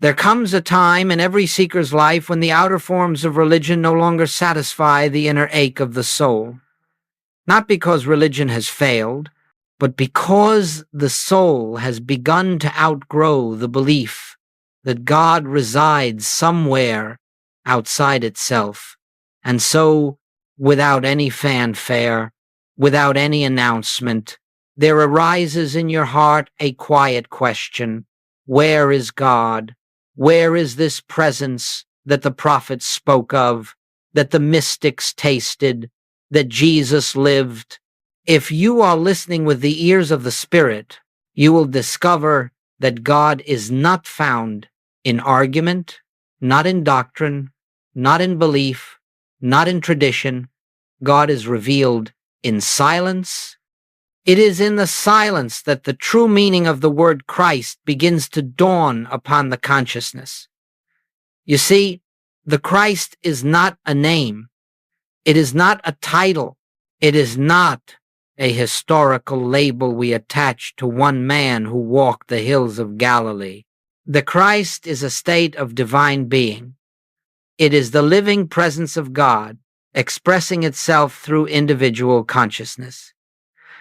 There comes a time in every seeker's life when the outer forms of religion no longer satisfy the inner ache of the soul. Not because religion has failed, but because the soul has begun to outgrow the belief that God resides somewhere outside itself. And so, without any fanfare, without any announcement, there arises in your heart a quiet question: where is God? Where is this presence that the prophets spoke of, that the mystics tasted, that Jesus lived? If you are listening with the ears of the Spirit, you will discover that God is not found in argument, not in doctrine, not in belief, not in tradition. God is revealed in silence. It is in the silence that the true meaning of the word Christ begins to dawn upon the consciousness. You see, the Christ is not a name. It is not a title. It is not a historical label we attach to one man who walked the hills of Galilee. The Christ is a state of divine being. It is the living presence of God expressing itself through individual consciousness.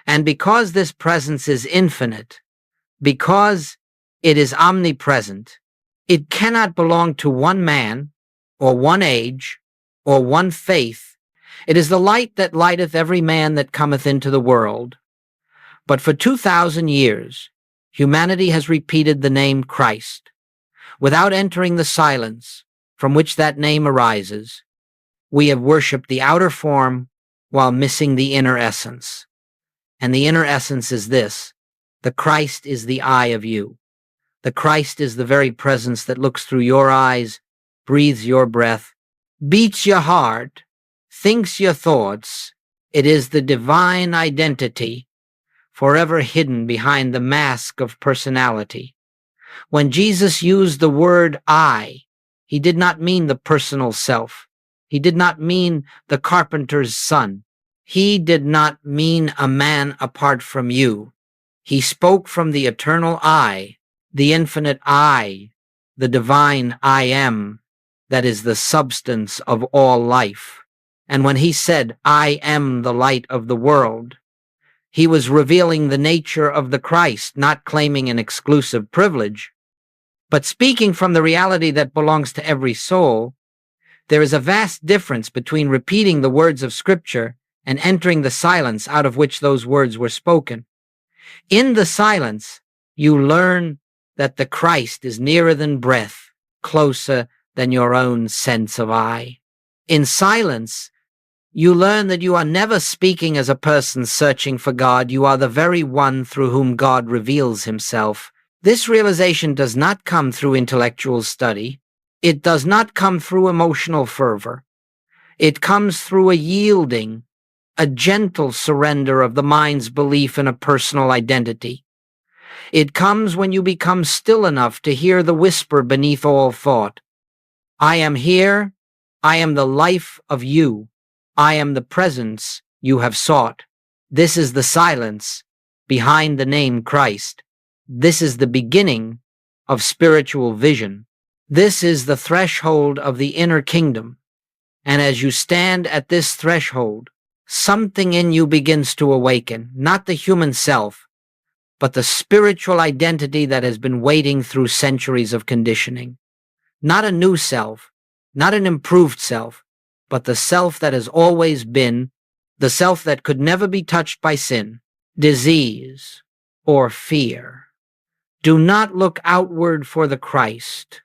And because this presence is infinite, because it is omnipresent, it cannot belong to one man, or one age, or one faith. It is the light that lighteth every man that cometh into the world. But for 2,000 years, humanity has repeated the name Christ, without entering the silence from which that name arises. We have worshipped the outer form while missing the inner essence. And the inner essence is this: the Christ is the eye of you. The Christ is the very presence that looks through your eyes, breathes your breath, beats your heart, thinks your thoughts. It is the divine identity, forever hidden behind the mask of personality. When Jesus used the word I, he did not mean the personal self. He did not mean the carpenter's son. He did not mean a man apart from you. He spoke from the eternal I, the infinite I, the divine I am, that is the substance of all life. And when he said, I am the light of the world, he was revealing the nature of the Christ, not claiming an exclusive privilege, but speaking from the reality that belongs to every soul. There is a vast difference between repeating the words of Scripture and entering the silence out of which those words were spoken. In the silence, you learn that the Christ is nearer than breath, closer than your own sense of I. In silence, you learn that you are never speaking as a person searching for God. You are the very one through whom God reveals himself. This realization does not come through intellectual study. It does not come through emotional fervor. It comes through a yielding, a gentle surrender of the mind's belief in a personal identity. It comes when you become still enough to hear the whisper beneath all thought. I am here. I am the life of you. I am the presence you have sought. This is the silence behind the name Christ. This is the beginning of spiritual vision. This is the threshold of the inner kingdom. And as you stand at this threshold, something in you begins to awaken, not the human self, but the spiritual identity that has been waiting through centuries of conditioning. Not a new self, not an improved self, but the self that has always been, the self that could never be touched by sin, disease, or fear. Do not look outward for the Christ.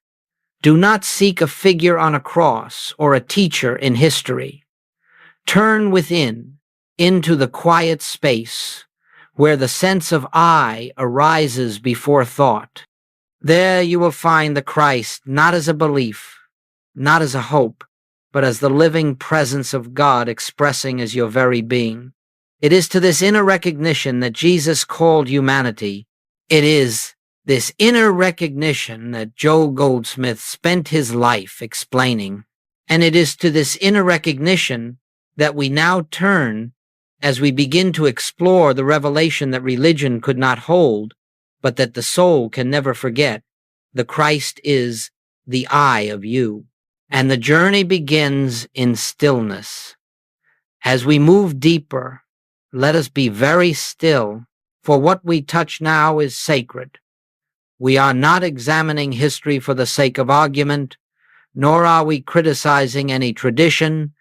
Do not seek a figure on a cross or a teacher in history. Turn within, into the quiet space where the sense of I arises before thought. There you will find the Christ not as a belief, not as a hope, but as the living presence of God expressing as your very being. It is to this inner recognition that Jesus called humanity. It is this inner recognition that Joe Goldsmith spent his life explaining. And it is to this inner recognition that we now turn as we begin to explore the revelation that religion could not hold, but that the soul can never forget. The Christ is the I of you. And the journey begins in stillness. As we move deeper, let us be very still, for what we touch now is sacred. We are not examining history for the sake of argument, nor are we criticizing any tradition.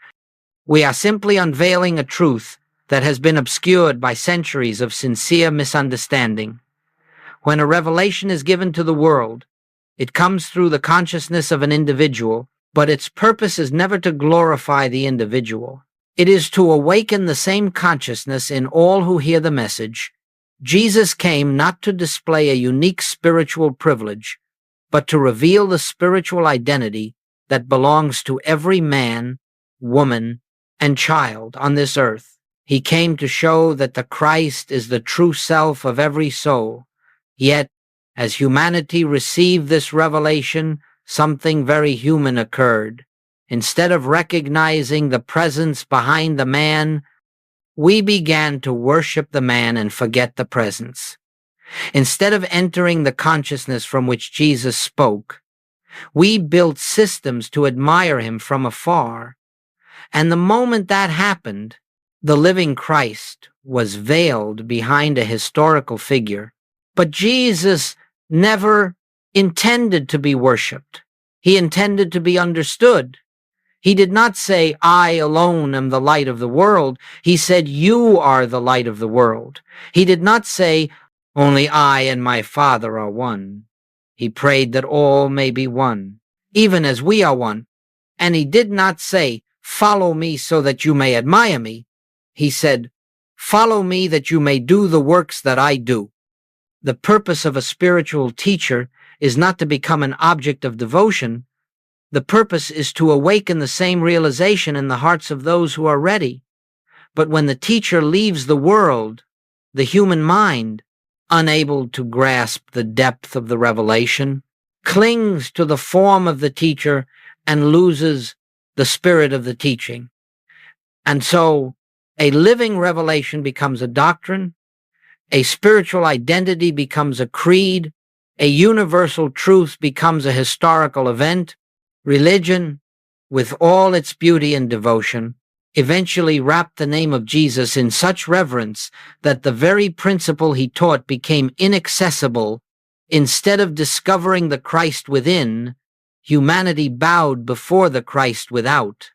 We are simply unveiling a truth that has been obscured by centuries of sincere misunderstanding. When a revelation is given to the world, it comes through the consciousness of an individual, but its purpose is never to glorify the individual. It is to awaken the same consciousness in all who hear the message. Jesus came not to display a unique spiritual privilege, but to reveal the spiritual identity that belongs to every man, woman, and child on this earth. He came to show that the Christ is the true self of every soul. Yet, as humanity received this revelation, something very human occurred. Instead of recognizing the presence behind the man, we began to worship the man and forget the presence. Instead of entering the consciousness from which Jesus spoke, we built systems to admire him from afar. And the moment that happened, the living Christ was veiled behind a historical figure. But Jesus never intended to be worshipped. He intended to be understood. He did not say, I alone am the light of the world. He said, you are the light of the world. He did not say, only I and my Father are one. He prayed that all may be one, even as we are one. And he did not say, follow me so that you may admire me. He said, follow me that you may do the works that I do. The purpose of a spiritual teacher is not to become an object of devotion. The purpose is to awaken the same realization in the hearts of those who are ready. But when the teacher leaves the world, the human mind, unable to grasp the depth of the revelation, clings to the form of the teacher and loses the spirit of the teaching. And so a living revelation becomes a doctrine, a spiritual identity becomes a creed, a universal truth becomes a historical event. Religion, with all its beauty and devotion, eventually wrapped the name of Jesus in such reverence that the very principle he taught became inaccessible. Instead of discovering the Christ within, humanity bowed before the Christ without.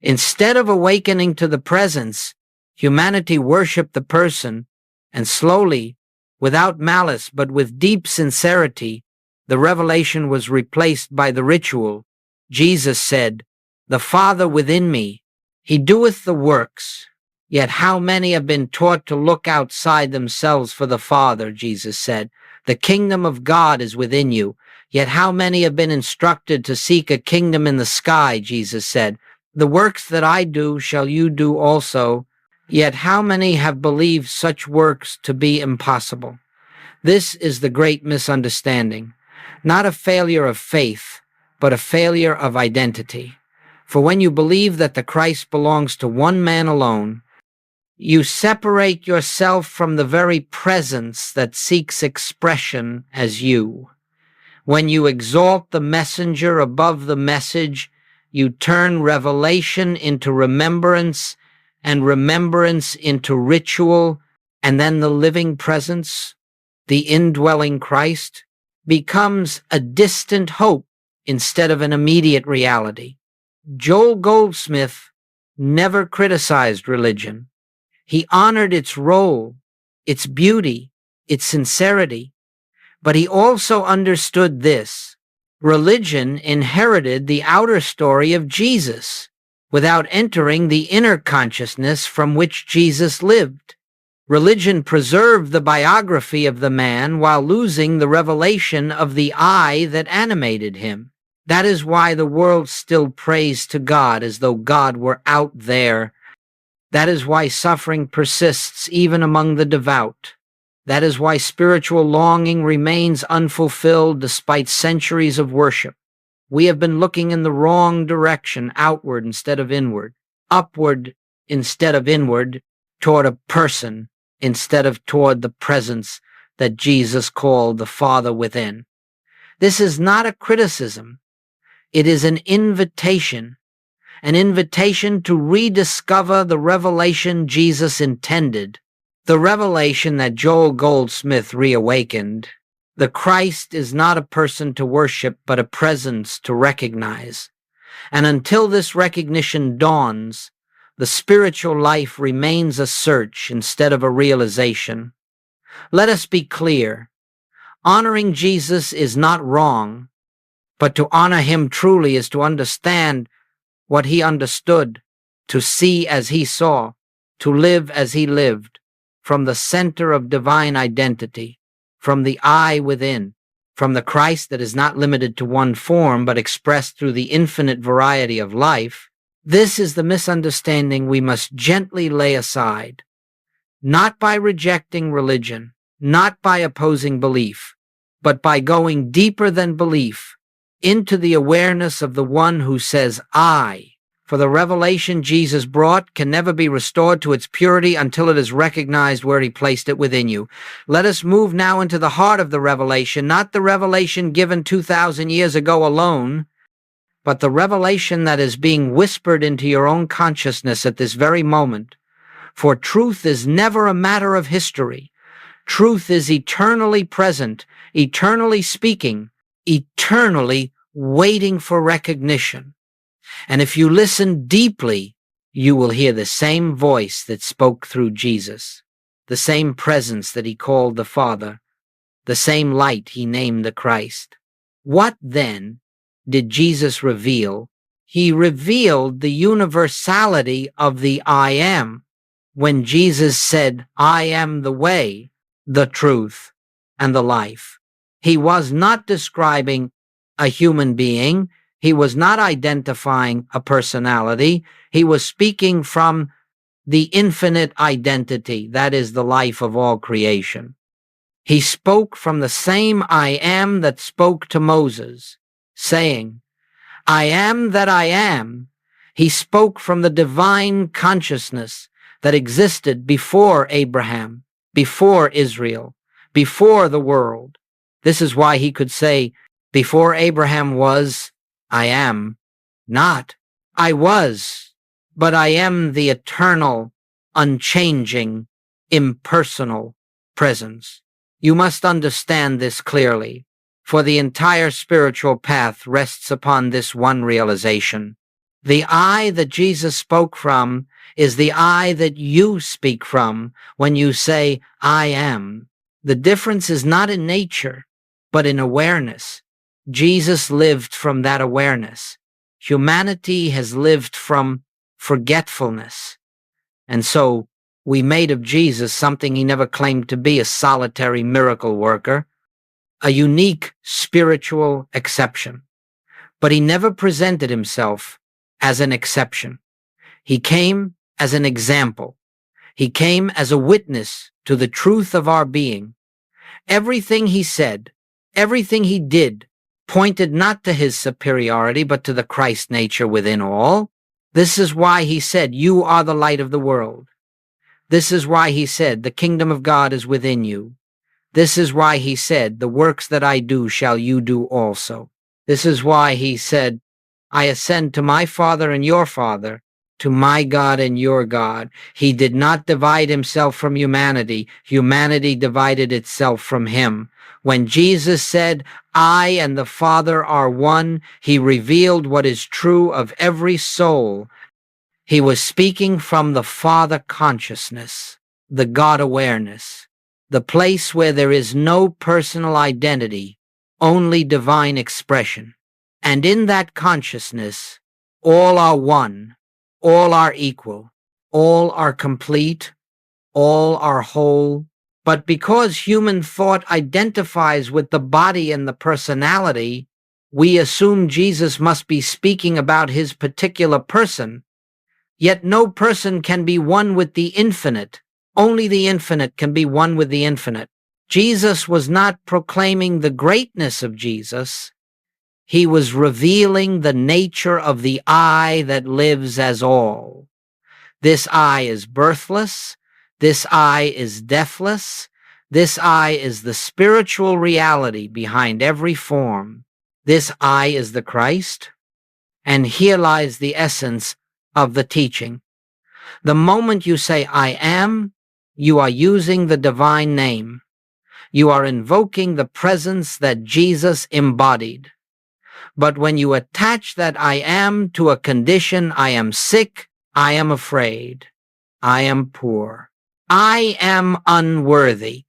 Instead of awakening to the presence, humanity worshiped the person, and slowly, without malice but with deep sincerity, the revelation was replaced by the ritual. Jesus said, the Father within me, he doeth the works. Yet how many have been taught to look outside themselves for the Father, Jesus said. The kingdom of God is within you. Yet how many have been instructed to seek a kingdom in the sky, Jesus said. The works that I do shall you do also. Yet how many have believed such works to be impossible? This is the great misunderstanding. Not a failure of faith, but a failure of identity. For when you believe that the Christ belongs to one man alone, you separate yourself from the very presence that seeks expression as you. When you exalt the messenger above the message, you turn revelation into remembrance, and remembrance into ritual, and then the living presence, the indwelling Christ, becomes a distant hope instead of an immediate reality. Joel Goldsmith never criticized religion. He honored its role, its beauty, its sincerity, but he also understood this. Religion inherited the outer story of Jesus without entering the inner consciousness from which Jesus lived. Religion preserved the biography of the man while losing the revelation of the I that animated him. That is why the world still prays to God as though God were out there. That is why suffering persists even among the devout. That is why spiritual longing remains unfulfilled despite centuries of worship. We have been looking in the wrong direction, outward instead of inward, upward instead of inward, toward a person instead of toward the presence that Jesus called the Father within. This is not a criticism. It is an invitation to rediscover the revelation Jesus intended, the revelation that Joel Goldsmith reawakened. The Christ is not a person to worship, but a presence to recognize. And until this recognition dawns, the spiritual life remains a search instead of a realization. Let us be clear. Honoring Jesus is not wrong, but to honor him truly is to understand what he understood, to see as he saw, to live as he lived, from the center of divine identity, from the I within, from the Christ that is not limited to one form but expressed through the infinite variety of life. This is the misunderstanding we must gently lay aside, not by rejecting religion, not by opposing belief, but by going deeper than belief into the awareness of the one who says, I. For the revelation Jesus brought can never be restored to its purity until it is recognized where he placed it within you. Let us move now into the heart of the revelation, not the revelation given 2,000 years ago alone, but the revelation that is being whispered into your own consciousness at this very moment. For truth is never a matter of history. Truth is eternally present, eternally speaking, eternally waiting for recognition. And if you listen deeply, you will hear the same voice that spoke through Jesus, the same presence that he called the Father, the same light he named the Christ. What then did Jesus reveal? He revealed the universality of the I am. When Jesus said, I am the way, the truth, and the life, he was not describing a human being. He was not identifying a personality. He was speaking from the infinite identity, that is the life of all creation. He spoke from the same I am that spoke to Moses, saying, I am that I am. He spoke from the divine consciousness that existed before Abraham, before Israel, before the world. This is why he could say, before Abraham was, I am not. I was, but I am the eternal, unchanging, impersonal presence. You must understand this clearly, for the entire spiritual path rests upon this one realization. The I that Jesus spoke from is the I that you speak from when you say, I am. The difference is not in nature, but in awareness. Jesus lived from that awareness. Humanity has lived from forgetfulness. And so we made of Jesus something he never claimed to be, a solitary miracle worker, a unique spiritual exception. But he never presented himself as an exception. He came as an example. He came as a witness to the truth of our being. Everything he said, everything he did, pointed not to his superiority, but to the Christ nature within all. This is why he said, you are the light of the world. This is why he said, the kingdom of God is within you. This is why he said, the works that I do shall you do also. This is why he said, I ascend to my Father and your Father, to my God and your God. He did not divide himself from humanity. Humanity divided itself from him. When Jesus said, I and the Father are one, he revealed what is true of every soul. He was speaking from the Father consciousness, the God awareness, the place where there is no personal identity, only divine expression. And in that consciousness, all are one, all are equal, all are complete, all are whole. But because human thought identifies with the body and the personality, we assume Jesus must be speaking about his particular person. Yet no person can be one with the infinite. Only the infinite can be one with the infinite. Jesus was not proclaiming the greatness of Jesus. He was revealing the nature of the I that lives as all. This I is birthless. This I is deathless. This I is the spiritual reality behind every form. This I is the Christ, and here lies the essence of the teaching. The moment you say I am, you are using the divine name. You are invoking the presence that Jesus embodied. But when you attach that I am to a condition, I am sick, I am afraid, I am poor, I am unworthy,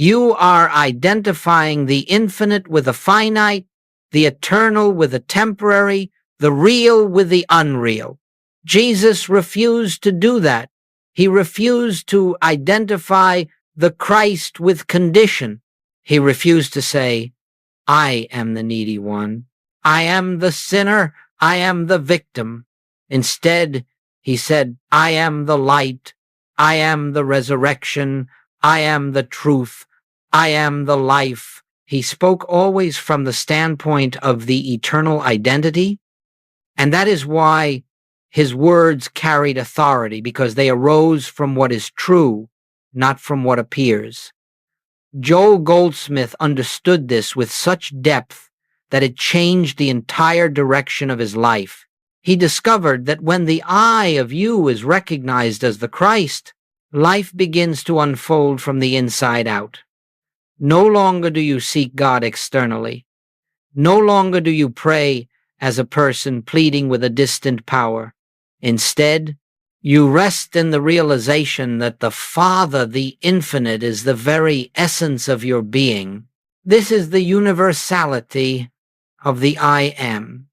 you are identifying the infinite with the finite, the eternal with the temporary, the real with the unreal. Jesus refused to do that. He refused to identify the Christ with condition. He refused to say, I am the needy one. I am the sinner. I am the victim. Instead, he said, I am the light. I am the resurrection. I am the truth. I am the life. He spoke always from the standpoint of the eternal identity. And that is why his words carried authority, because they arose from what is true, not from what appears. Joel Goldsmith understood this with such depth that it changed the entire direction of his life. He discovered that when the I of you is recognized as the Christ, life begins to unfold from the inside out. No longer do you seek God externally. No longer do you pray as a person pleading with a distant power. Instead, you rest in the realization that the Father, the Infinite, is the very essence of your being. This is the universality of the I am.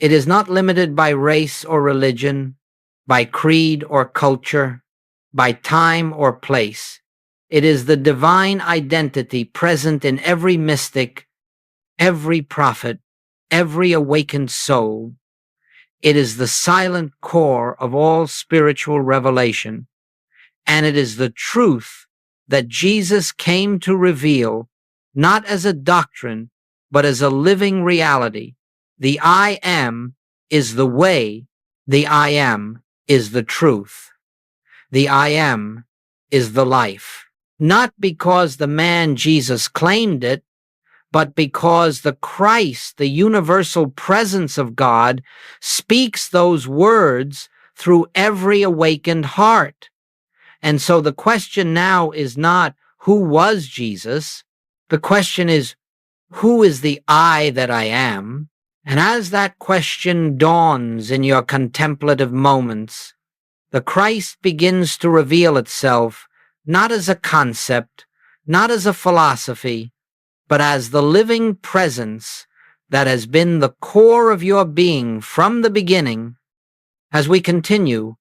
It is not limited by race or religion, by creed or culture, by time or place. It is the divine identity present in every mystic, every prophet, every awakened soul. It is the silent core of all spiritual revelation, and it is the truth that Jesus came to reveal, not as a doctrine, but as a living reality. The I am is the way, the I am is the truth. The I am is the life. Not because the man Jesus claimed it, but because the Christ, the universal presence of God, speaks those words through every awakened heart. And so the question now is not who was Jesus? The question is, who is the I that I am? And as that question dawns in your contemplative moments, the Christ begins to reveal itself not as a concept, not as a philosophy, but as the living presence that has been the core of your being from the beginning. As we continue,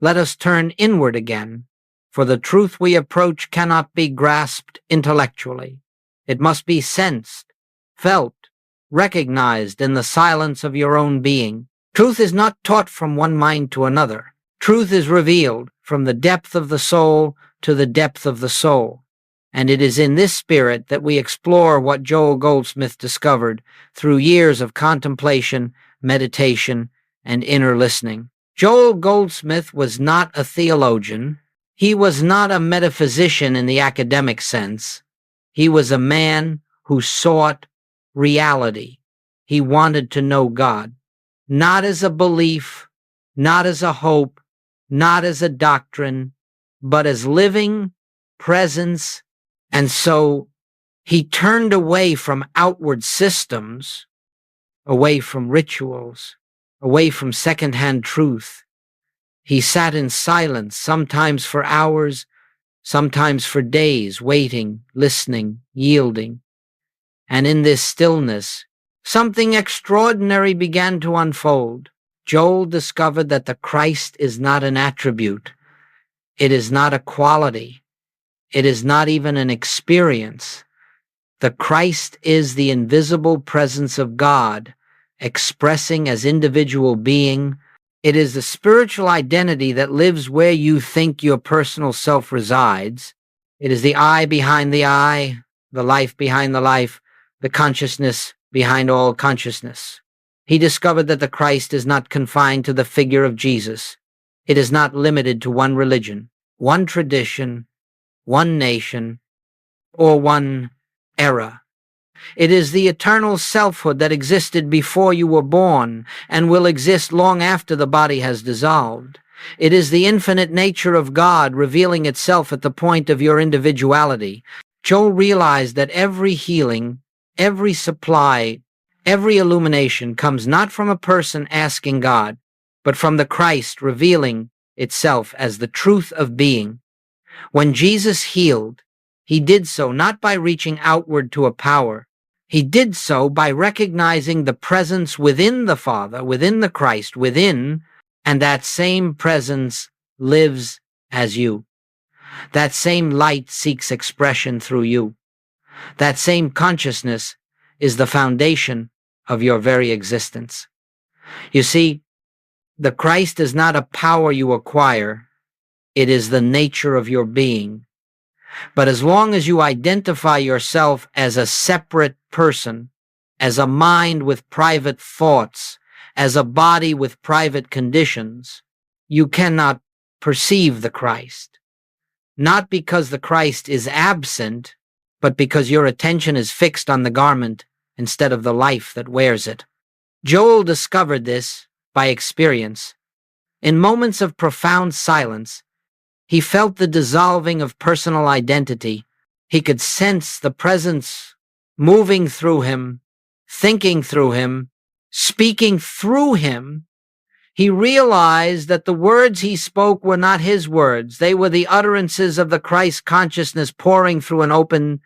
let us turn inward again, for the truth we approach cannot be grasped intellectually. It must be sensed, felt, recognized in the silence of your own being. Truth is not taught from one mind to another. Truth is revealed from the depth of the soul to the depth of the soul. And it is in this spirit that we explore what Joel Goldsmith discovered through years of contemplation, meditation, and inner listening. Joel Goldsmith was not a theologian. He was not a metaphysician in the academic sense. He was a man who sought reality. He wanted to know God, not as a belief, not as a hope, not as a doctrine, but as living presence. And so he turned away from outward systems, away from rituals, away from secondhand truth. He sat in silence, sometimes for hours, sometimes for days, waiting, listening, yielding. And in this stillness, something extraordinary began to unfold. Joel discovered that the Christ is not an attribute. It is not a quality. It is not even an experience. The Christ is the invisible presence of God, expressing as individual being. It is the spiritual identity that lives where you think your personal self resides. It is the I behind the I, the life behind the life, the consciousness behind all consciousness. He discovered that the Christ is not confined to the figure of Jesus. It is not limited to one religion, one tradition, one nation, or one era. It is the eternal selfhood that existed before you were born and will exist long after the body has dissolved. It is the infinite nature of God revealing itself at the point of your individuality. Joel realized that every healing, every supply, every illumination comes not from a person asking God, but from the Christ revealing itself as the truth of being. When Jesus healed, he did so not by reaching outward to a power. He did so by recognizing the presence within the Father, within the Christ, within, and that same presence lives as you. That same light seeks expression through you. That same consciousness is the foundation of your very existence. You see, the Christ is not a power you acquire. It is the nature of your being. But as long as you identify yourself as a separate person, as a mind with private thoughts, as a body with private conditions, you cannot perceive the Christ. Not because the Christ is absent, but because your attention is fixed on the garment instead of the life that wears it. Joel discovered this by experience. In moments of profound silence, he felt the dissolving of personal identity. He could sense the presence moving through him, thinking through him, speaking through him. He realized that the words he spoke were not his words. They were the utterances of the Christ consciousness pouring through an open,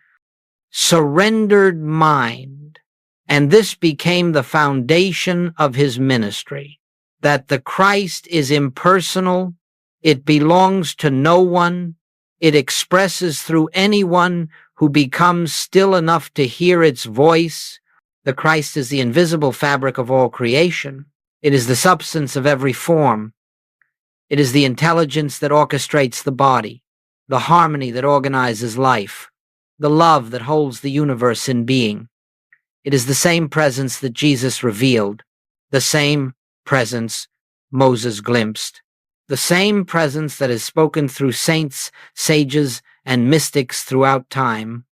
surrendered mind. And this became the foundation of his ministry, that the Christ is impersonal. It belongs to no one. It expresses through anyone who becomes still enough to hear its voice. The Christ is the invisible fabric of all creation. It is the substance of every form. It is the intelligence that orchestrates the body, the harmony that organizes life, the love that holds the universe in being. It is the same presence that Jesus revealed, the same presence Moses glimpsed, the same presence that is spoken through saints, sages, and mystics throughout time.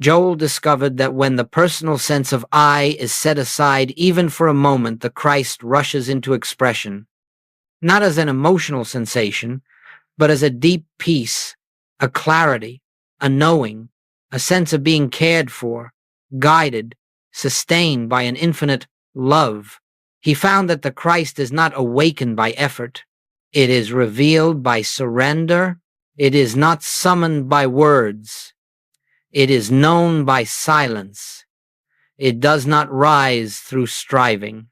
Joel discovered that when the personal sense of I is set aside even for a moment, the Christ rushes into expression, not as an emotional sensation, but as a deep peace, a clarity, a knowing, a sense of being cared for, guided, sustained by an infinite love. He found that the Christ is not awakened by effort. It is revealed by surrender. It is not summoned by words. It is known by silence. It does not rise through striving.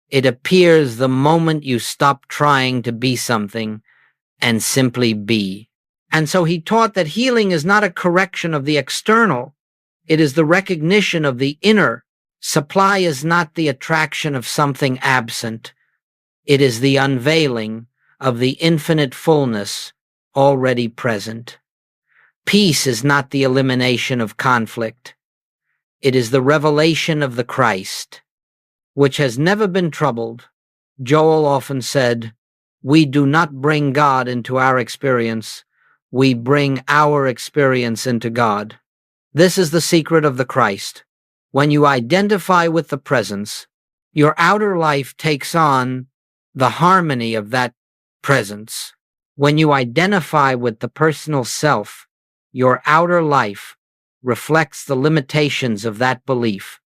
It appears the moment you stop trying to be something and simply be. And so he taught that healing is not a correction of the external. It is the recognition of the inner. Supply is not the attraction of something absent. It is the unveiling of the infinite fullness already present. Peace is not the elimination of conflict. It is the revelation of the Christ, which has never been troubled. Joel often said, "We do not bring God into our experience. We bring our experience into God." This is the secret of the Christ. When you identify with the presence, your outer life takes on the harmony of that presence. When you identify with the personal self, your outer life reflects the limitations of that belief.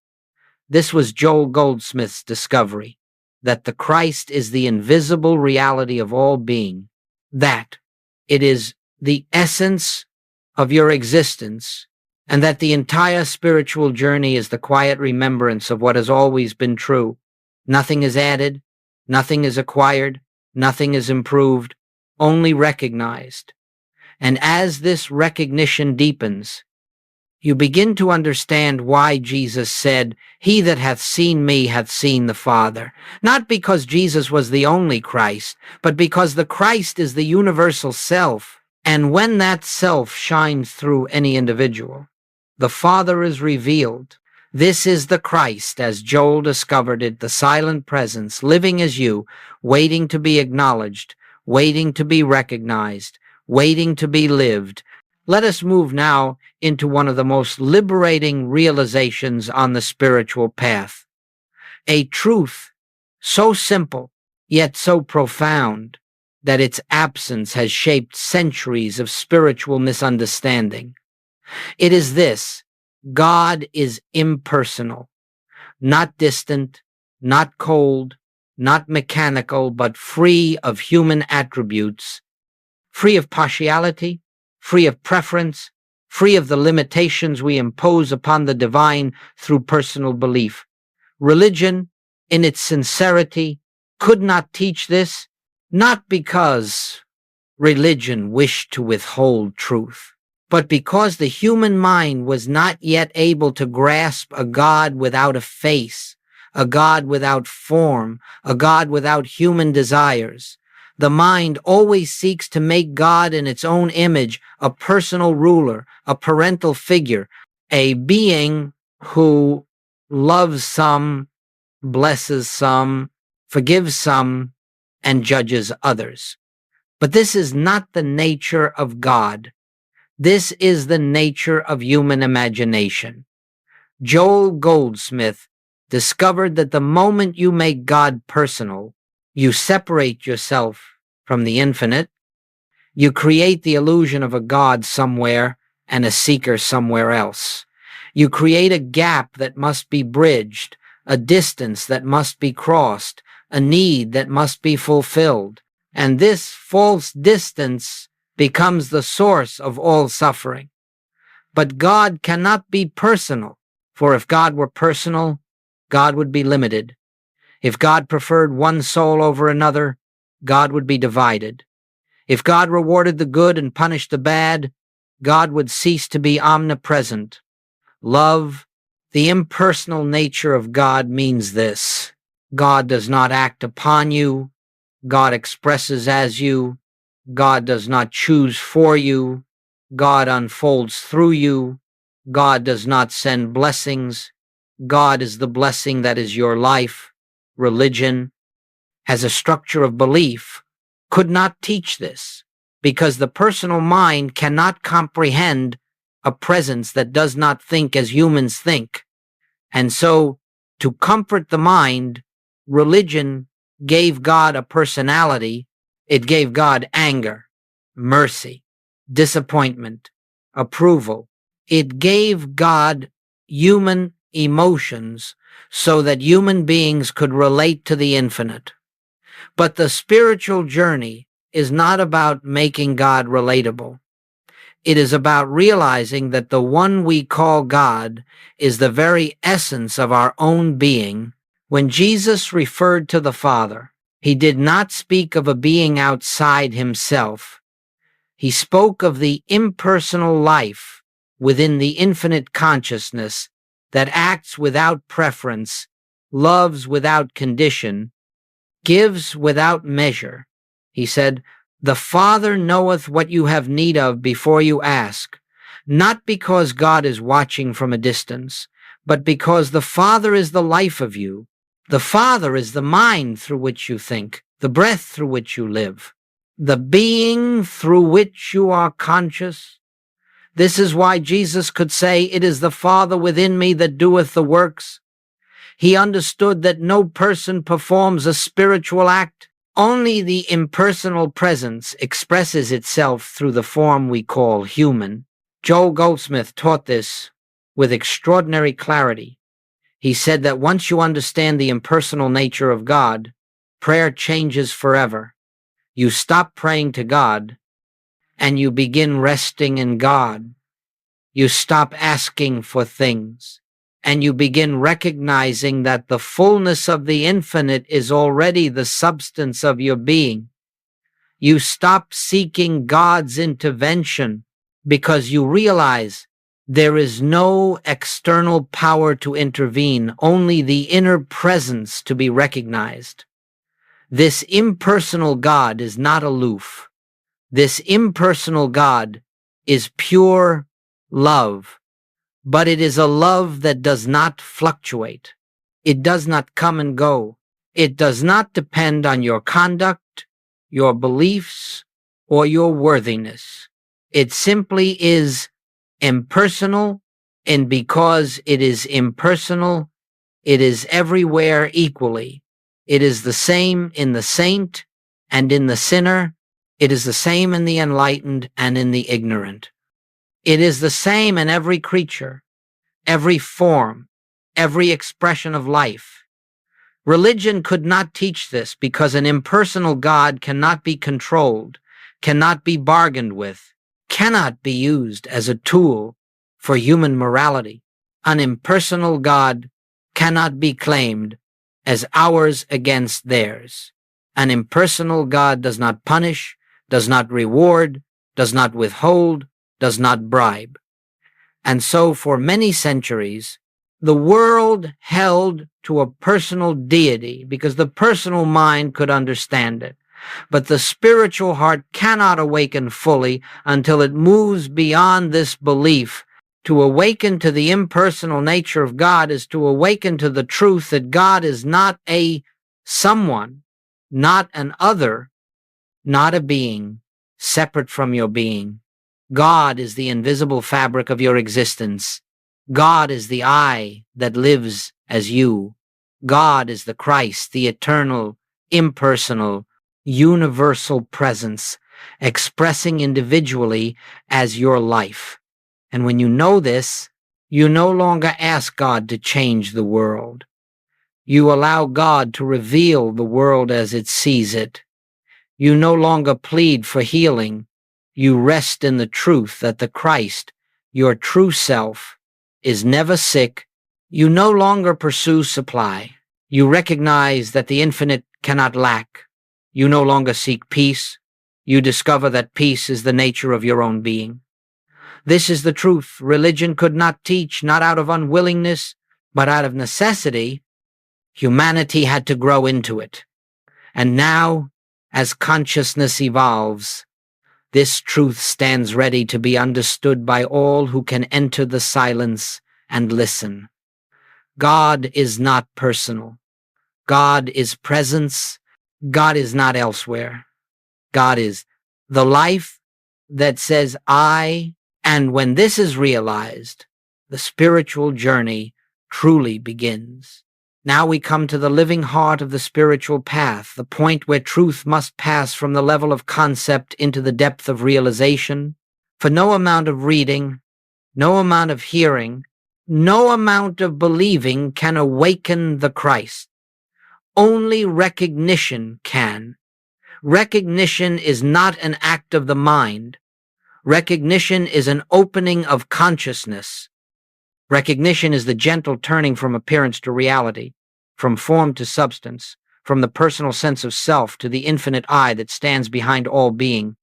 This was Joel Goldsmith's discovery, that the Christ is the invisible reality of all being, that it is the essence of your existence, and that the entire spiritual journey is the quiet remembrance of what has always been true. Nothing is added, nothing is acquired, nothing is improved, only recognized. And as this recognition deepens, you begin to understand why Jesus said, "He that hath seen me hath seen the Father." Not because Jesus was the only Christ, but because the Christ is the universal self. And when that self shines through any individual, the Father is revealed. This is the Christ, as Joel discovered it, the silent presence, living as you, waiting to be acknowledged, waiting to be recognized, waiting to be lived. Let us move now into one of the most liberating realizations on the spiritual path. A truth so simple, yet so profound, that its absence has shaped centuries of spiritual misunderstanding. It is this: God is impersonal, not distant, not cold, not mechanical, but free of human attributes, free of partiality, free of preference, free of the limitations we impose upon the divine through personal belief. Religion, in its sincerity, could not teach this, not because religion wished to withhold truth, but because the human mind was not yet able to grasp a God without a face, a God without form, a God without human desires. The mind always seeks to make God in its own image a personal ruler, a parental figure, a being who loves some, blesses some, forgives some, and judges others. But this is not the nature of God. This is the nature of human imagination. Joel Goldsmith discovered that the moment you make God personal, you separate yourself from the infinite. You create the illusion of a God somewhere and a seeker somewhere else. You create a gap that must be bridged, a distance that must be crossed, a need that must be fulfilled. And this false distance becomes the source of all suffering. But God cannot be personal, for if God were personal, God would be limited. If God preferred one soul over another, God would be divided. If God rewarded the good and punished the bad, God would cease to be omnipresent. Love, the impersonal nature of God, means this: God does not act upon you, God expresses as you, God does not choose for you, God unfolds through you, God does not send blessings, God is the blessing that is your life. Religion, as a structure of belief, could not teach this, because the personal mind cannot comprehend a presence that does not think as humans think. And so, to comfort the mind, religion gave God a personality. It gave God anger, mercy, disappointment, approval. It gave God human emotions so that human beings could relate to the infinite. But the spiritual journey is not about making God relatable. It is about realizing that the one we call God is the very essence of our own being. When Jesus referred to the Father, he did not speak of a being outside himself. He spoke of the impersonal life within the infinite consciousness that acts without preference, loves without condition, gives without measure. He said, "The Father knoweth what you have need of before you ask," not because God is watching from a distance, but because the Father is the life of you. The Father is the mind through which you think, the breath through which you live, the being through which you are conscious. This is why Jesus could say, "It is the Father within me that doeth the works." He understood that no person performs a spiritual act. Only the impersonal presence expresses itself through the form we call human. Joel Goldsmith taught this with extraordinary clarity. He said that once you understand the impersonal nature of God, prayer changes forever. You stop praying to God, and you begin resting in God. You stop asking for things, and you begin recognizing that the fullness of the infinite is already the substance of your being. You stop seeking God's intervention because you realize there is no external power to intervene, only the inner presence to be recognized. This impersonal God is not aloof. This impersonal God is pure love, but it is a love that does not fluctuate. It does not come and go. It does not depend on your conduct, your beliefs, or your worthiness. It simply is impersonal, and because it is impersonal, it is everywhere equally. It is the same in the saint and in the sinner. It is the same in the enlightened and in the ignorant. It is the same in every creature, every form, every expression of life. Religion could not teach this because an impersonal God cannot be controlled, cannot be bargained with, cannot be used as a tool for human morality. An impersonal God cannot be claimed as ours against theirs. An impersonal God does not punish, does not reward, does not withhold, does not bribe. And so for many centuries, the world held to a personal deity because the personal mind could understand it. But the spiritual heart cannot awaken fully until it moves beyond this belief. To awaken to the impersonal nature of God is to awaken to the truth that God is not a someone, not an other, not a being separate from your being. God is the invisible fabric of your existence. God is the I that lives as you. God is the Christ, the eternal, impersonal, universal presence, expressing individually as your life. And when you know this, you no longer ask God to change the world. You allow God to reveal the world as it sees it. You no longer plead for healing. You rest in the truth that the Christ, your true self, is never sick. You no longer pursue supply. You recognize that the infinite cannot lack. You no longer seek peace. You discover that peace is the nature of your own being. This is the truth religion could not teach, not out of unwillingness, but out of necessity. Humanity had to grow into it. And now, as consciousness evolves, this truth stands ready to be understood by all who can enter the silence and listen. God is not personal. God is presence. God is not elsewhere. God is the life that says I, and when this is realized, the spiritual journey truly begins. Now we come to the living heart of the spiritual path, the point where truth must pass from the level of concept into the depth of realization. For no amount of reading, no amount of hearing, no amount of believing can awaken the Christ. Only recognition can. Recognition is not an act of the mind. Recognition is an opening of consciousness. Recognition is the gentle turning from appearance to reality, from form to substance, from the personal sense of self to the infinite I that stands behind all being.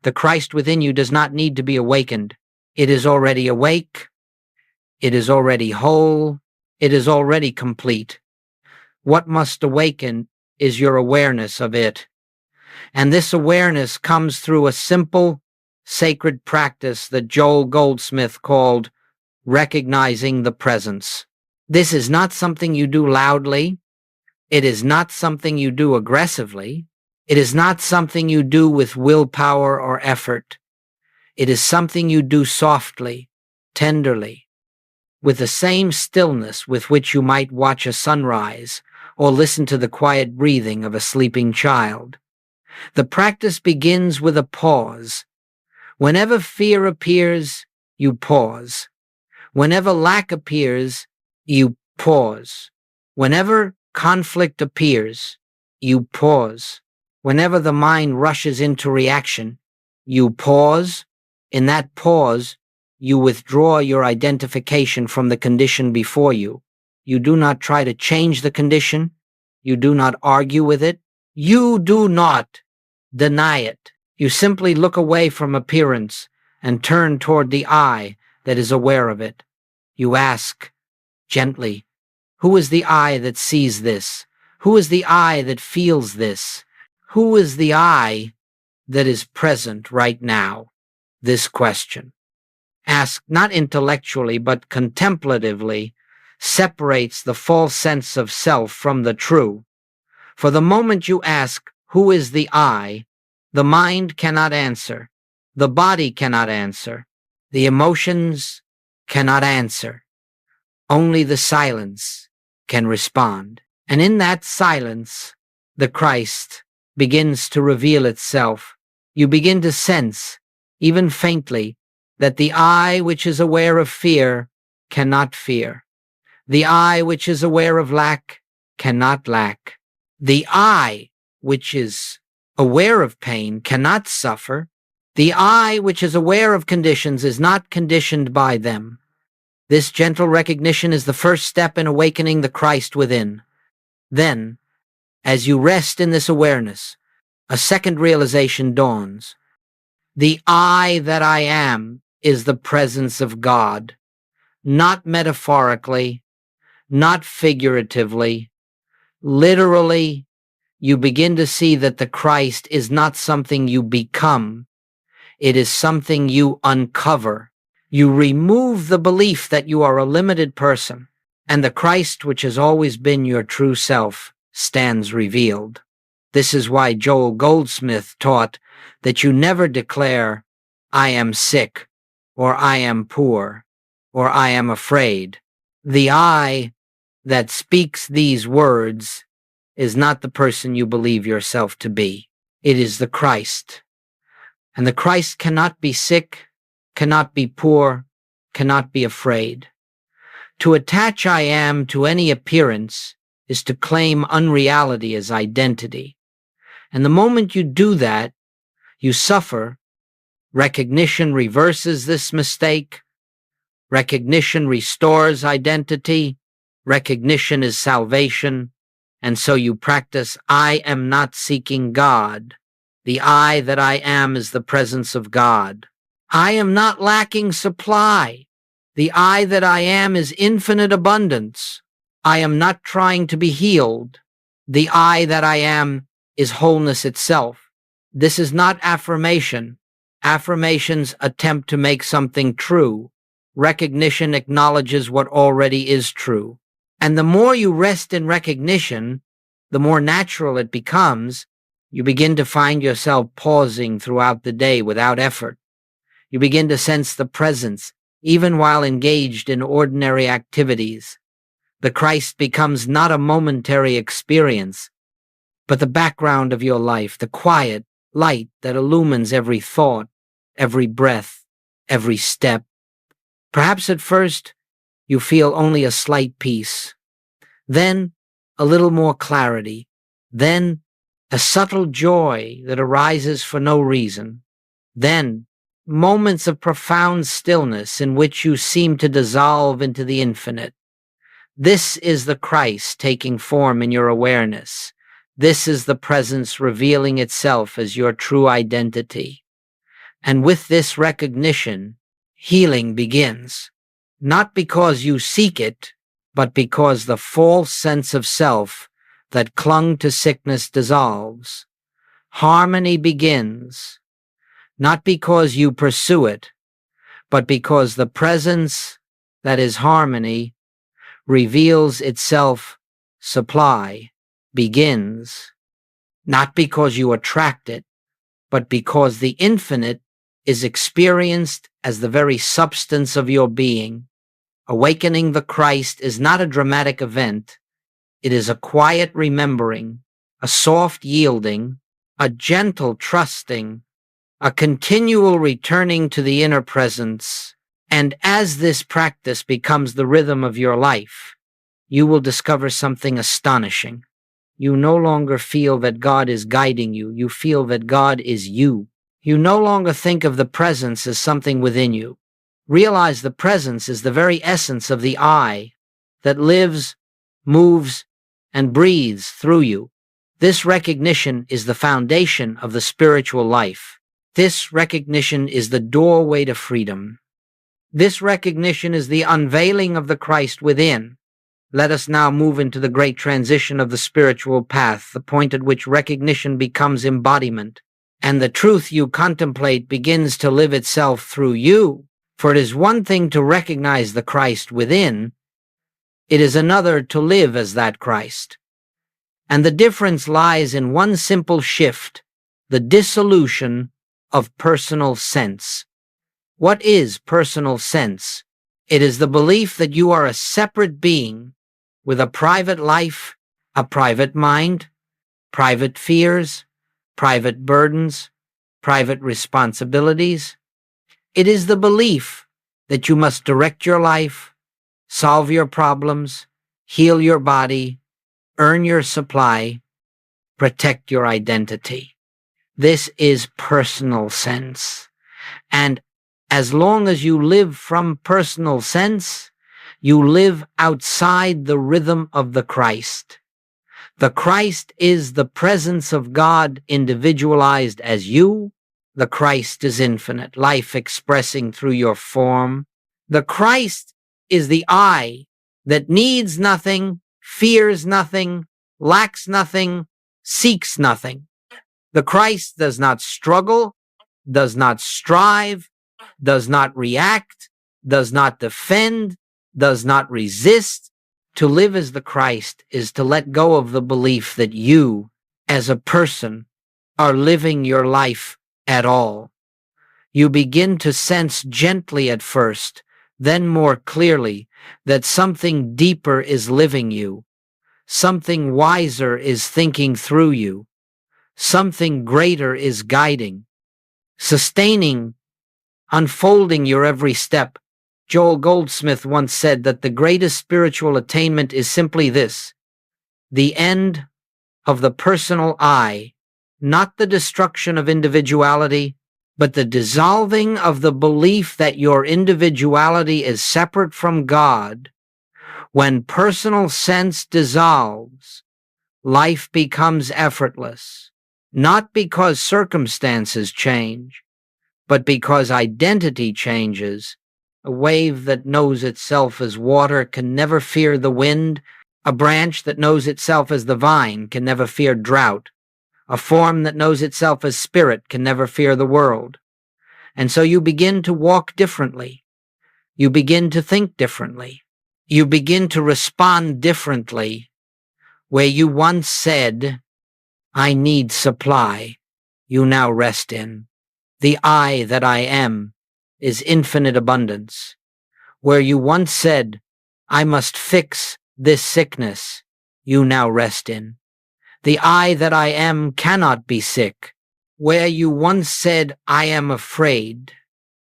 The Christ within you does not need to be awakened. It is already awake. It is already whole. It is already complete. What must awaken is your awareness of it. And this awareness comes through a simple, sacred practice that Joel Goldsmith called recognizing the presence. This is not something you do loudly. It is not something you do aggressively. It is not something you do with willpower or effort. It is something you do softly, tenderly, with the same stillness with which you might watch a sunrise or listen to the quiet breathing of a sleeping child. The practice begins with a pause. Whenever fear appears, you pause. Whenever lack appears, you pause. Whenever conflict appears, you pause. Whenever the mind rushes into reaction, you pause. In that pause, you withdraw your identification from the condition before you. You do not try to change the condition. You do not argue with it. You do not deny it. You simply look away from appearance and turn toward the I that is aware of it. You ask, gently, who is the I that sees this? Who is the I that feels this? Who is the I that is present right now? This question, asked not intellectually but contemplatively, separates the false sense of self from the true. For the moment you ask, who is the I, the mind cannot answer. The body cannot answer. The emotions cannot answer. Only the silence can respond. And in that silence, the Christ begins to reveal itself. You begin to sense, even faintly, that the I which is aware of fear cannot fear. The I which is aware of lack cannot lack. The I which is aware of pain cannot suffer. The I which is aware of conditions is not conditioned by them. This gentle recognition is the first step in awakening the Christ within. Then, as you rest in this awareness, a second realization dawns. The I that I am is the presence of God, not metaphorically, not figuratively. Literally, you begin to see that the Christ is not something you become. It is something you uncover. You remove the belief that you are a limited person, and the Christ which has always been your true self stands revealed. This is why Joel Goldsmith taught that you never declare, I am sick, or I am poor, or I am afraid. The I that speaks these words is not the person you believe yourself to be. It is the Christ. And the Christ cannot be sick, cannot be poor, cannot be afraid. To attach I am to any appearance is to claim unreality as identity. And the moment you do that, you suffer. Recognition reverses this mistake. Recognition restores identity. Recognition is salvation. And so you practice, I am not seeking God. The I that I am is the presence of God. I am not lacking supply. The I that I am is infinite abundance. I am not trying to be healed. The I that I am is wholeness itself. This is not affirmation. Affirmations attempt to make something true. Recognition acknowledges what already is true. And the more you rest in recognition, the more natural it becomes. You begin to find yourself pausing throughout the day without effort. You begin to sense the presence, even while engaged in ordinary activities. The Christ becomes not a momentary experience, but the background of your life, the quiet light that illumines every thought, every breath, every step. Perhaps at first, you feel only a slight peace, then a little more clarity, then a subtle joy that arises for no reason, then moments of profound stillness in which you seem to dissolve into the infinite. This is the Christ taking form in your awareness. This is the presence revealing itself as your true identity. And with this recognition, healing begins, not because you seek it, but because the false sense of self that clung to sickness dissolves. Harmony begins, not because you pursue it, but because the presence that is harmony reveals itself. Supply begins, not because you attract it, but because the infinite is experienced as the very substance of your being. Awakening the Christ is not a dramatic event. It is a quiet remembering, a soft yielding, a gentle trusting, a continual returning to the inner presence. And as this practice becomes the rhythm of your life, you will discover something astonishing. You no longer feel that God is guiding you. You feel that God is you. You no longer think of the presence as something within you. Realize the presence is the very essence of the I that lives, moves, and breathes through you. This recognition is the foundation of the spiritual life. This recognition is the doorway to freedom. This recognition is the unveiling of the Christ within. Let us now move into the great transition of the spiritual path, the point at which recognition becomes embodiment, and the truth you contemplate begins to live itself through you. For it is one thing to recognize the Christ within, it is another to live as that Christ. And the difference lies in one simple shift, the dissolution of personal sense. What is personal sense? It is the belief that you are a separate being with a private life, a private mind, private fears, private burdens, private responsibilities. It is the belief that you must direct your life, solve your problems, heal your body, earn your supply, protect your identity. This is personal sense. And as long as you live from personal sense, you live outside the rhythm of the Christ. The Christ is the presence of God individualized as you. The Christ is infinite, life expressing through your form. The Christ is the I that needs nothing, fears nothing, lacks nothing, seeks nothing. The Christ does not struggle, does not strive, does not react, does not defend, does not resist. To live as the Christ is to let go of the belief that you, as a person, are living your life at all. You begin to sense gently at first, then more clearly, that something deeper is living you, something wiser is thinking through you, something greater is guiding, sustaining, unfolding your every step. Joel Goldsmith once said that the greatest spiritual attainment is simply this: the end of the personal I, not the destruction of individuality, but the dissolving of the belief that your individuality is separate from God. When personal sense dissolves, life becomes effortless, not because circumstances change, but because identity changes. A wave that knows itself as water can never fear the wind. A branch that knows itself as the vine can never fear drought. A form that knows itself as spirit can never fear the world. And so you begin to walk differently. You begin to think differently. You begin to respond differently. Where you once said, "I need supply," you now rest in. The I that I am is infinite abundance. Where you once said, "I must fix this sickness," you now rest in. The I that I am cannot be sick. Where you once said, "I am afraid,"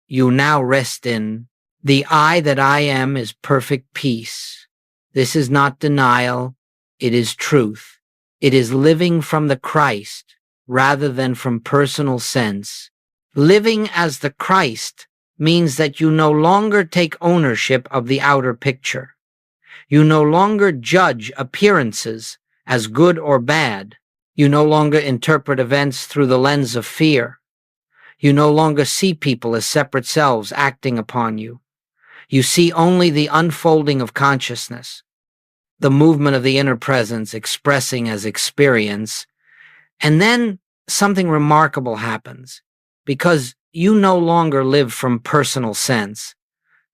you now rest in. The I that I am is perfect peace. This is not denial, it is truth. It is living from the Christ rather than from personal sense. Living as the Christ means that you no longer take ownership of the outer picture. You no longer judge appearances as good or bad. You no longer interpret events through the lens of fear. You no longer see people as separate selves acting upon you. You see only the unfolding of consciousness, the movement of the inner presence expressing as experience. And then something remarkable happens, because you no longer live from personal sense.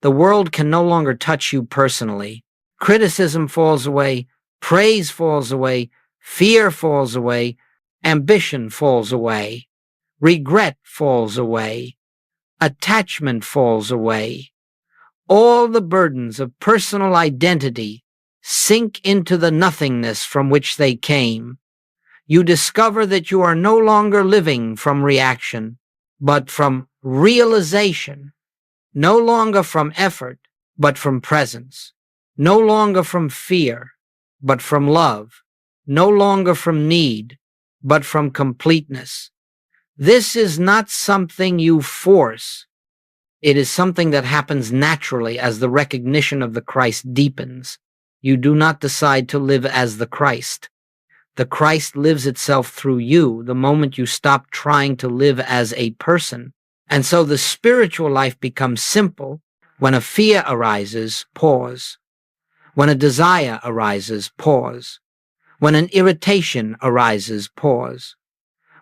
The world can no longer touch you personally. Criticism falls away, praise falls away, fear falls away, ambition falls away, regret falls away, attachment falls away. All the burdens of personal identity sink into the nothingness from which they came. You discover that you are no longer living from reaction, but from realization, no longer from effort, but from presence, no longer from fear, but from love, no longer from need, but from completeness. This is not something you force. It is something that happens naturally as the recognition of the Christ deepens. You do not decide to live as the Christ. The Christ lives itself through you the moment you stop trying to live as a person. And so the spiritual life becomes simple. When a fear arises, pause. When a desire arises, pause. When an irritation arises, pause.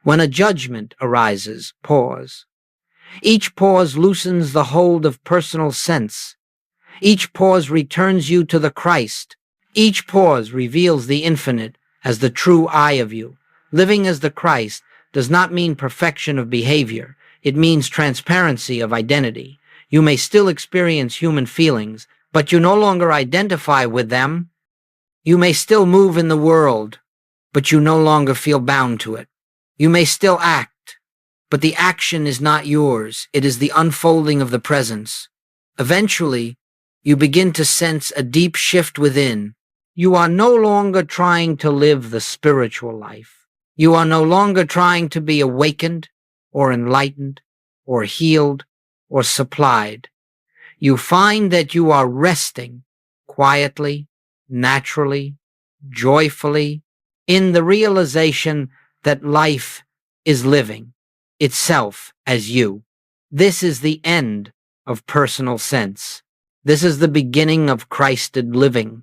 When a judgment arises, pause. Each pause loosens the hold of personal sense. Each pause returns you to the Christ. Each pause reveals the infinite as the true I of you. Living as the Christ does not mean perfection of behavior. It means transparency of identity. You may still experience human feelings, but you no longer identify with them. You may still move in the world, but you no longer feel bound to it. You may still act, but the action is not yours. It is the unfolding of the presence. Eventually, you begin to sense a deep shift within. You are no longer trying to live the spiritual life. You are no longer trying to be awakened or enlightened or healed or supplied. You find that you are resting quietly, naturally, joyfully, in the realization that life is living itself as you. This is the end of personal sense. This is the beginning of Christed living.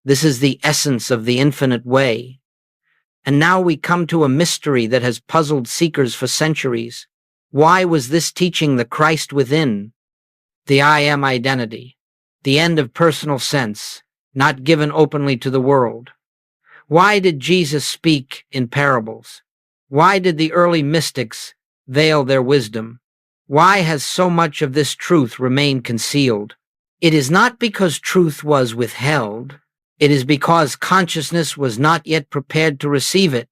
This is the essence of the infinite way. And now we come to a mystery that has puzzled seekers for centuries. Why was this teaching the Christ within, the I am identity, the end of personal sense, not given openly to the world? Why did Jesus speak in parables? Why did the early mystics veil their wisdom? Why has so much of this truth remained concealed? It is not because truth was withheld. It is because consciousness was not yet prepared to receive it.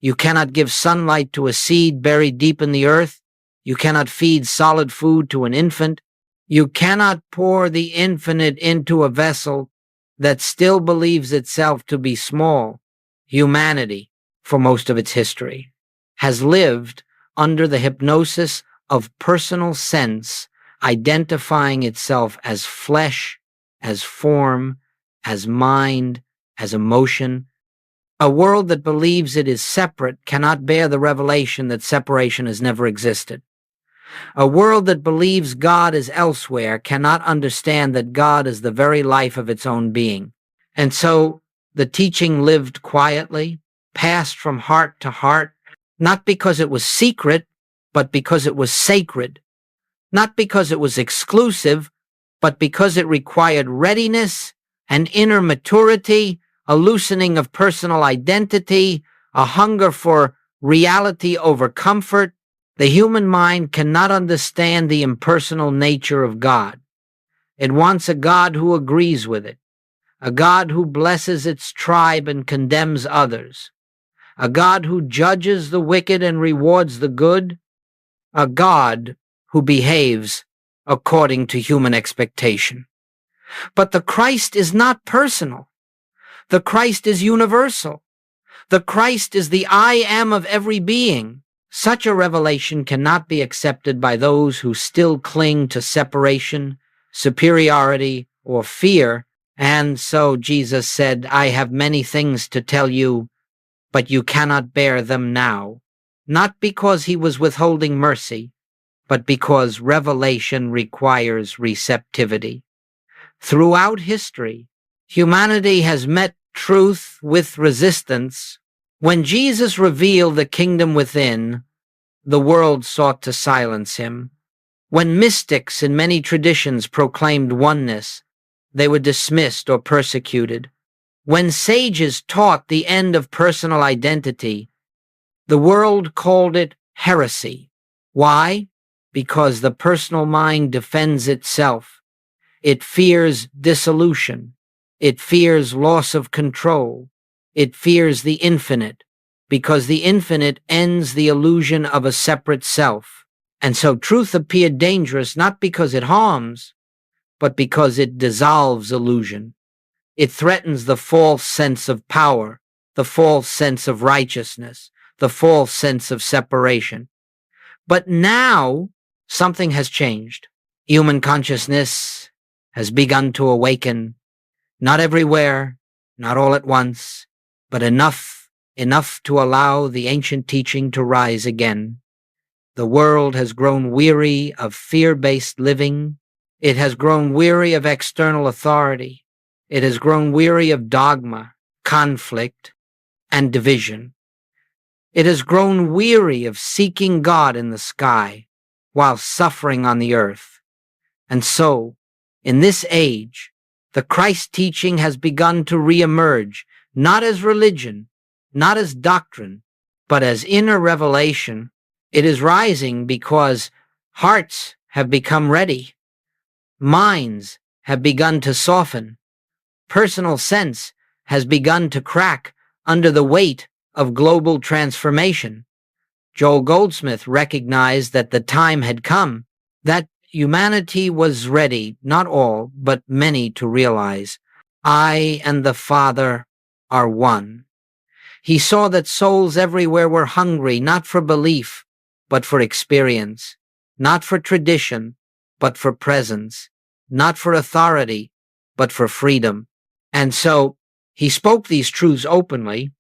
You cannot give sunlight to a seed buried deep in the earth. You cannot feed solid food to an infant. You cannot pour the infinite into a vessel that still believes itself to be small. Humanity, for most of its history, has lived under the hypnosis of personal sense, identifying itself as flesh, as form, as mind, as emotion. A world that believes it is separate cannot bear the revelation that separation has never existed. A world that believes God is elsewhere cannot understand that God is the very life of its own being. And so the teaching lived quietly, passed from heart to heart, not because it was secret, but because it was sacred. Not because it was exclusive, but because it required readiness and inner maturity, a loosening of personal identity, a hunger for reality over comfort. The human mind cannot understand the impersonal nature of God. It wants a God who agrees with it, a God who blesses its tribe and condemns others, a God who judges the wicked and rewards the good, a God who behaves according to human expectation. But the Christ is not personal. The Christ is universal. The Christ is the I am of every being. Such a revelation cannot be accepted by those who still cling to separation, superiority, or fear. And so Jesus said, I have many things to tell you, but you cannot bear them now. Not because he was withholding mercy, but because revelation requires receptivity. Throughout history, humanity has met truth with resistance. When Jesus revealed the kingdom within, the world sought to silence him. When mystics in many traditions proclaimed oneness, they were dismissed or persecuted. When sages taught the end of personal identity, the world called it heresy. Why? Because the personal mind defends itself. It fears dissolution. It fears loss of control. It fears the infinite, because the infinite ends the illusion of a separate self. And so truth appeared dangerous not because it harms, but because it dissolves illusion. It threatens the false sense of power, the false sense of righteousness, the false sense of separation. But now something has changed. Human consciousness has begun to awaken, not everywhere, not all at once, but enough to allow the ancient teaching to rise again. The world has grown weary of fear-based living. It has grown weary of external authority. It has grown weary of dogma, conflict, and division. It has grown weary of seeking God in the sky while suffering on the earth. And so, in this age, the Christ teaching has begun to reemerge, not as religion, not as doctrine, but as inner revelation, It is rising because hearts have become ready, minds have begun to soften, personal sense has begun to crack under the weight of global transformation. Joel Goldsmith recognized that the time had come, that humanity was ready, not all, but many, to realize, I and the Father are one. He saw that souls everywhere were hungry, not for belief, but for experience, not for tradition, but for presence, not for authority, but for freedom. And so he spoke these truths openly,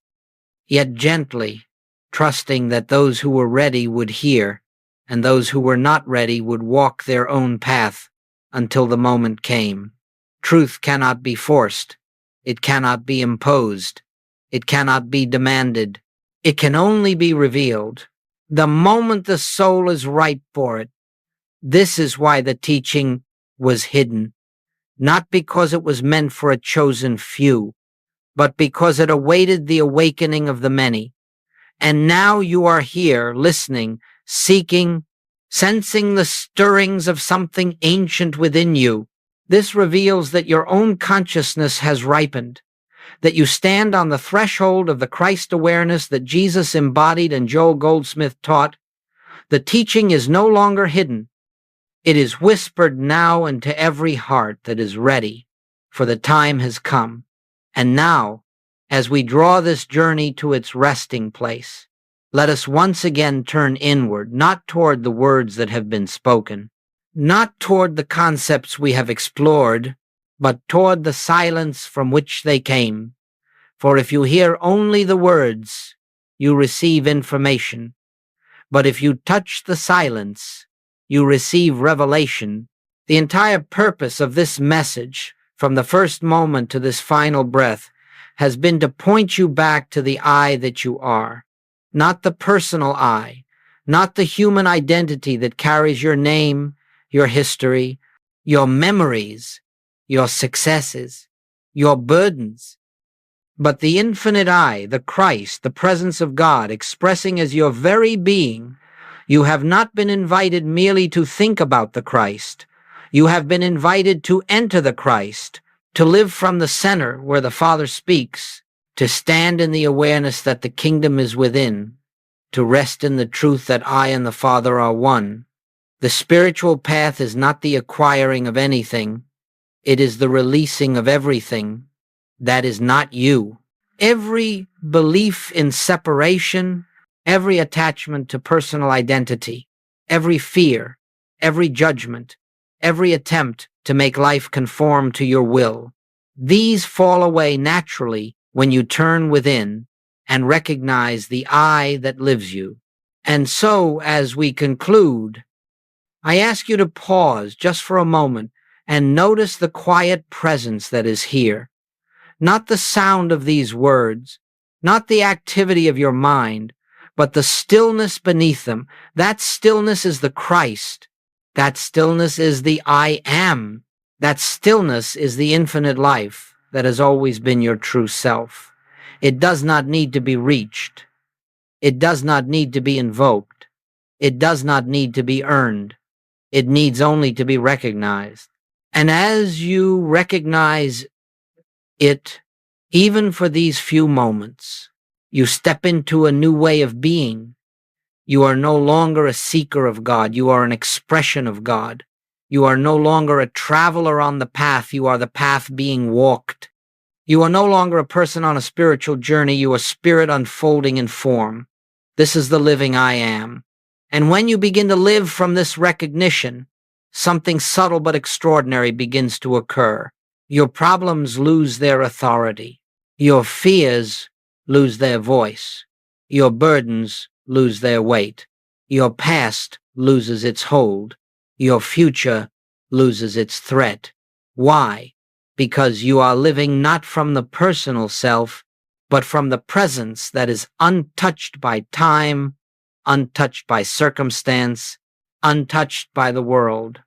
yet gently, trusting that those who were ready would hear, and those who were not ready would walk their own path until the moment came. Truth cannot be forced. It cannot be imposed. It cannot be demanded. It can only be revealed the moment the soul is ripe for it. This is why the teaching was hidden, not because it was meant for a chosen few, but because it awaited the awakening of the many. And now you are here, listening, seeking, sensing the stirrings of something ancient within you. This reveals that your own consciousness has ripened, that you stand on the threshold of the Christ awareness that Jesus embodied and Joel Goldsmith taught. The teaching is no longer hidden. It is whispered now into every heart that is ready, for the time has come. And now, as we draw this journey to its resting place, let us once again turn inward, not toward the words that have been spoken, not toward the concepts we have explored, but toward the silence from which they came. For if you hear only the words, you receive information. But if you touch the silence, you receive revelation. The entire purpose of this message, from the first moment to this final breath, has been to point you back to the I that you are, not the personal I, not the human identity that carries your name, your history, your memories, your successes, your burdens, but the infinite I, the Christ, the presence of God, expressing as your very being. You have not been invited merely to think about the Christ. You have been invited to enter the Christ, to live from the center where the Father speaks, to stand in the awareness that the kingdom is within, to rest in the truth that I and the Father are one. The spiritual path is not the acquiring of anything. It is the releasing of everything that is not you. Every belief in separation, every attachment to personal identity, every fear, every judgment, every attempt to make life conform to your will, these fall away naturally when you turn within and recognize the I that lives you. And so, as we conclude, I ask you to pause just for a moment and notice the quiet presence that is here. Not the sound of these words, not the activity of your mind, but the stillness beneath them. That stillness is the Christ. That stillness is the I am. That stillness is the infinite life that has always been your true self. It does not need to be reached. It does not need to be invoked. It does not need to be earned. It needs only to be recognized. And as you recognize it, even for these few moments, you step into a new way of being. You are no longer a seeker of God. You are an expression of God. You are no longer a traveler on the path. You are the path being walked. You are no longer a person on a spiritual journey. You are spirit unfolding in form. This is the living I am. And when you begin to live from this recognition, something subtle but extraordinary begins to occur. Your problems lose their authority. Your fears lose their voice. Your burdens lose their weight. Your past loses its hold. Your future loses its threat. Why? Because you are living not from the personal self, but from the presence that is untouched by time, untouched by circumstance, untouched by the world.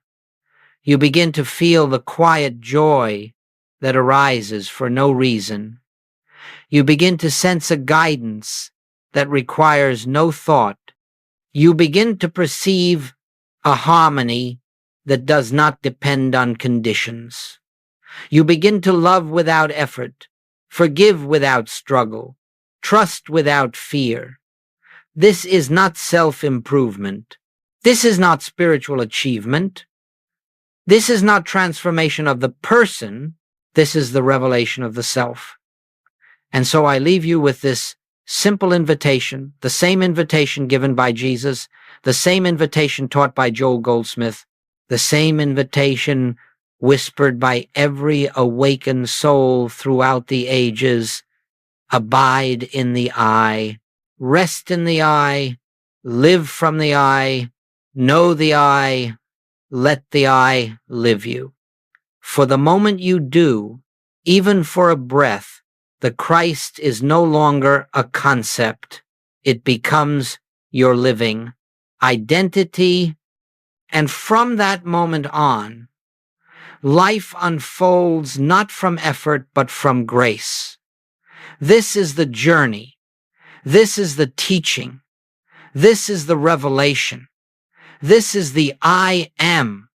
You begin to feel the quiet joy that arises for no reason. You begin to sense a guidance that requires no thought, You begin to perceive a harmony that does not depend on conditions. You begin to love without effort, forgive without struggle, trust without fear. This is not self-improvement. This is not spiritual achievement. This is not transformation of the person. This is the revelation of the self. And so I leave you with this simple invitation, the same invitation given by Jesus, the same invitation taught by Joel Goldsmith, the same invitation whispered by every awakened soul throughout the ages. Abide in the I, rest in the I, live from the I, know the I, let the I live you. For the moment you do, even for a breath, the Christ is no longer a concept. It becomes your living identity. And from that moment on, life unfolds not from effort, but from grace. This is the journey. This is the teaching. This is the revelation. This is the I am